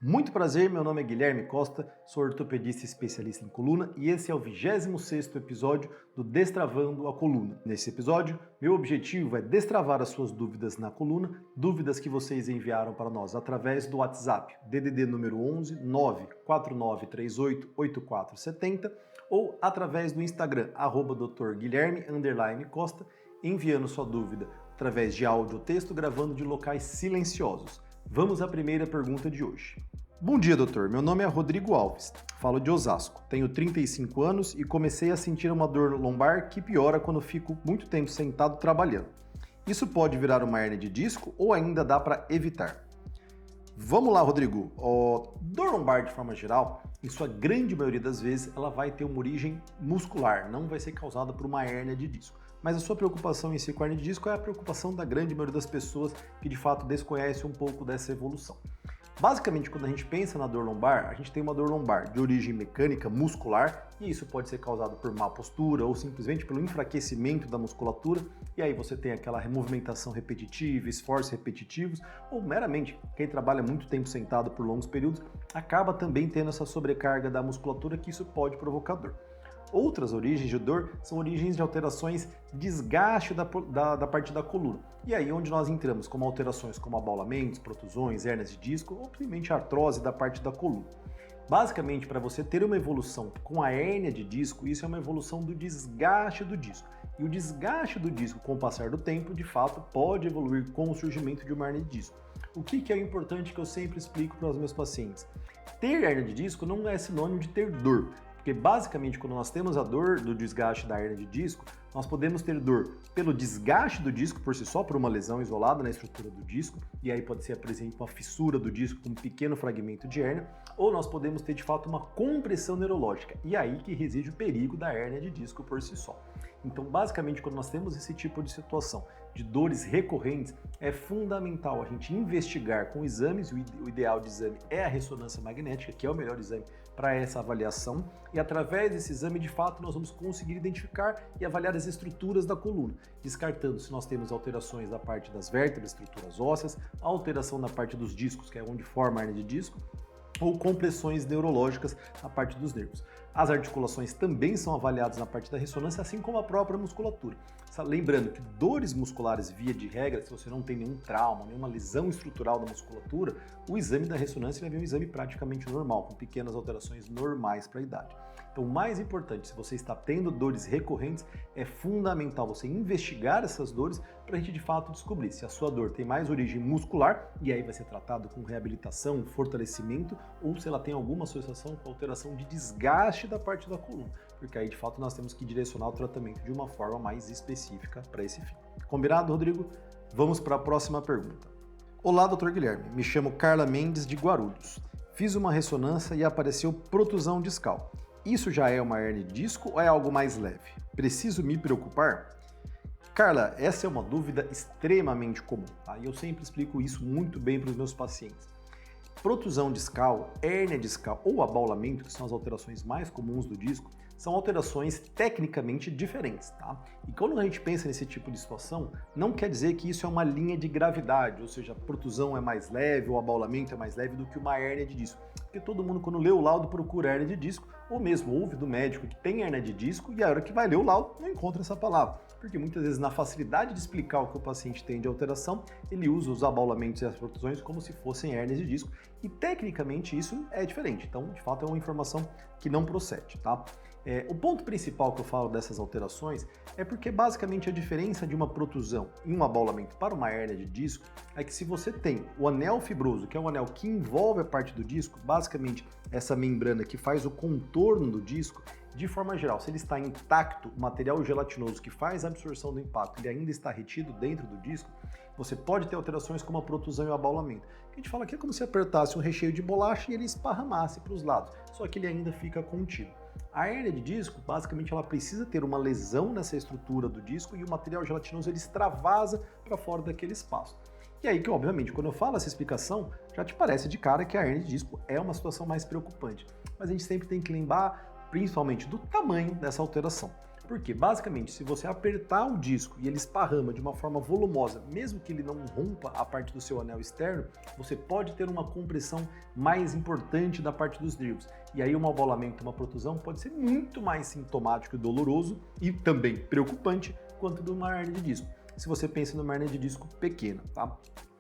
Muito prazer, meu nome é Guilherme Costa, sou ortopedista especialista em coluna e esse é o 26º episódio do Destravando a Coluna. Nesse episódio, meu objetivo é destravar as suas dúvidas na coluna, dúvidas que vocês enviaram para nós através do WhatsApp, DDD número 11 949388470 ou através do Instagram, @drguilherme_costa, enviando sua dúvida através de áudio ou texto gravando de locais silenciosos. Vamos à primeira pergunta de hoje. Bom dia, doutor. Meu nome é Rodrigo Alves. Falo de Osasco. Tenho 35 anos e comecei a sentir uma dor lombar que piora quando fico muito tempo sentado trabalhando. Isso pode virar uma hérnia de disco ou ainda dá para evitar? Vamos lá, Rodrigo. Dor lombar, de forma geral, em sua grande maioria das vezes, ela vai ter uma origem muscular, não vai ser causada por uma hérnia de disco. Mas a sua preocupação em si com a hérnia de disco é a preocupação da grande maioria das pessoas que de fato desconhecem um pouco dessa evolução. Basicamente, quando a gente pensa na dor lombar, a gente tem uma dor lombar de origem mecânica, muscular, e isso pode ser causado por má postura ou simplesmente pelo enfraquecimento da musculatura, e aí você tem aquela movimentação repetitiva, esforços repetitivos, ou meramente, quem trabalha muito tempo sentado por longos períodos, acaba também tendo essa sobrecarga da musculatura que isso pode provocar dor. Outras origens de dor são origens de alterações de desgaste da parte da coluna. E aí onde nós entramos, como alterações como abaulamentos, protusões, hérnias de disco ou simplesmente artrose da parte da coluna. Basicamente, para você ter uma evolução com a hérnia de disco, isso é uma evolução do desgaste do disco. E o desgaste do disco com o passar do tempo, de fato, pode evoluir com o surgimento de uma hérnia de disco. O que é importante que eu sempre explico para os meus pacientes? Ter hérnia de disco não é sinônimo de ter dor. Porque basicamente quando nós temos a dor do desgaste da hérnia de disco, nós podemos ter dor pelo desgaste do disco por si só, por uma lesão isolada na estrutura do disco, e aí pode ser, por exemplo, uma fissura do disco com um pequeno fragmento de hérnia, ou nós podemos ter de fato uma compressão neurológica, e aí que reside o perigo da hérnia de disco por si só. Então, basicamente, quando nós temos esse tipo de situação de dores recorrentes, é fundamental a gente investigar com exames, o ideal de exame é a ressonância magnética, que é o melhor exame para essa avaliação, e através desse exame, de fato, nós vamos conseguir identificar e avaliar as estruturas da coluna, descartando se nós temos alterações da parte das vértebras, estruturas ósseas, alteração na parte dos discos, que é onde forma a hérnia de disco, ou compressões neurológicas na parte dos nervos. As articulações também são avaliadas na parte da ressonância, assim como a própria musculatura. Lembrando que dores musculares, via de regra, se você não tem nenhum trauma, nenhuma lesão estrutural da musculatura, o exame da ressonância vai vir um exame praticamente normal, com pequenas alterações normais para a idade. Então, o mais importante, se você está tendo dores recorrentes, é fundamental você investigar essas dores para a gente de fato descobrir se a sua dor tem mais origem muscular, e aí vai ser tratado com reabilitação, fortalecimento, ou se ela tem alguma associação com alteração de desgaste da parte da coluna, porque aí de fato nós temos que direcionar o tratamento de uma forma mais específica para esse fim. Combinado, Rodrigo? Vamos para a próxima pergunta. Olá, Dr. Guilherme. Me chamo Carla Mendes de Guarulhos. Fiz uma ressonância e apareceu protusão discal. Isso já é uma hérnia de disco ou é algo mais leve? Preciso me preocupar? Carla, essa é uma dúvida extremamente comum, tá? E eu sempre explico isso muito bem para os meus pacientes. Protusão discal, hérnia discal ou abaulamento, que são as alterações mais comuns do disco, são alterações tecnicamente diferentes, tá? E quando a gente pensa nesse tipo de situação, não quer dizer que isso é uma linha de gravidade, ou seja, a protusão é mais leve ou o abaulamento é mais leve do que uma hérnia de disco. Porque todo mundo, quando lê o laudo, procura hérnia de disco, ou mesmo ouve do médico que tem hérnia de disco e a hora que vai ler o laudo não encontra essa palavra. Porque muitas vezes, na facilidade de explicar o que o paciente tem de alteração, ele usa os abaulamentos e as protusões como se fossem hérnias de disco. E tecnicamente isso é diferente. Então, de fato, é uma informação que não procede, tá? O ponto principal que eu falo dessas alterações é porque basicamente a diferença de uma protusão e um abaulamento para uma hérnia de disco é que se você tem o anel fibroso, que é um anel que envolve a parte do disco, basicamente essa membrana que faz o contorno do disco, de forma geral, se ele está intacto, o material gelatinoso que faz a absorção do impacto, ele ainda está retido dentro do disco, você pode ter alterações como a protusão e o abaulamento. A gente fala que é como se apertasse um recheio de bolacha e ele esparramasse para os lados, só que ele ainda fica contido. A hérnia de disco, basicamente, ela precisa ter uma lesão nessa estrutura do disco e o material gelatinoso ele extravasa para fora daquele espaço. E aí que, obviamente, quando eu falo essa explicação, já te parece de cara que a hérnia de disco é uma situação mais preocupante. Mas a gente sempre tem que lembrar, principalmente, do tamanho dessa alteração. Porque, basicamente, se você apertar o disco e ele esparrama de uma forma volumosa, mesmo que ele não rompa a parte do seu anel externo, você pode ter uma compressão mais importante da parte dos nervos. E aí um abolamento, uma protusão pode ser muito mais sintomático e doloroso e também preocupante quanto de uma hernia de disco. Se você pensa numa hernia de disco pequena, tá?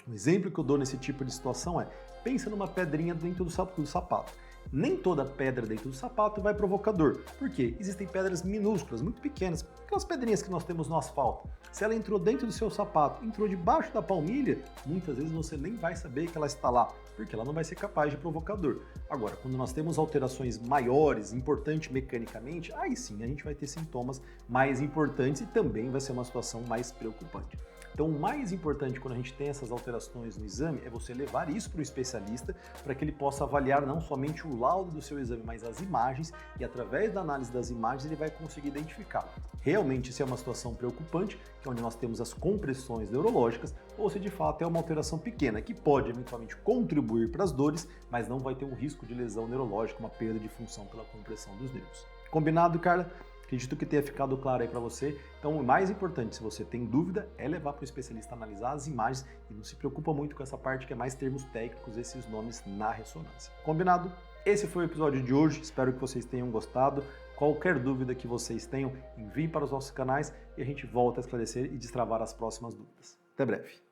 Um exemplo que eu dou nesse tipo de situação é, pensa numa pedrinha dentro do sapato. Nem toda pedra dentro do sapato vai provocar dor. Por quê? Existem pedras minúsculas, muito pequenas, aquelas pedrinhas que nós temos no asfalto. Se ela entrou dentro do seu sapato, entrou debaixo da palmilha, muitas vezes você nem vai saber que ela está lá, porque ela não vai ser capaz de provocar dor. Agora, quando nós temos alterações maiores, importantes mecanicamente, aí sim a gente vai ter sintomas mais importantes e também vai ser uma situação mais preocupante. Então, o mais importante quando a gente tem essas alterações no exame é você levar isso para o especialista para que ele possa avaliar não somente o laudo do seu exame, mas as imagens, e através da análise das imagens ele vai conseguir identificar realmente se é uma situação preocupante, que é onde nós temos as compressões neurológicas, ou se de fato é uma alteração pequena, que pode eventualmente contribuir para as dores, mas não vai ter um risco de lesão neurológica, uma perda de função pela compressão dos nervos. Combinado, Carla? Acredito que tenha ficado claro aí para você. Então, o mais importante, se você tem dúvida, é levar para o especialista analisar as imagens e não se preocupa muito com essa parte que é mais termos técnicos, esses nomes na ressonância. Combinado? Esse foi o episódio de hoje, espero que vocês tenham gostado. Qualquer dúvida que vocês tenham, envie para os nossos canais e a gente volta a esclarecer e destravar as próximas dúvidas. Até breve!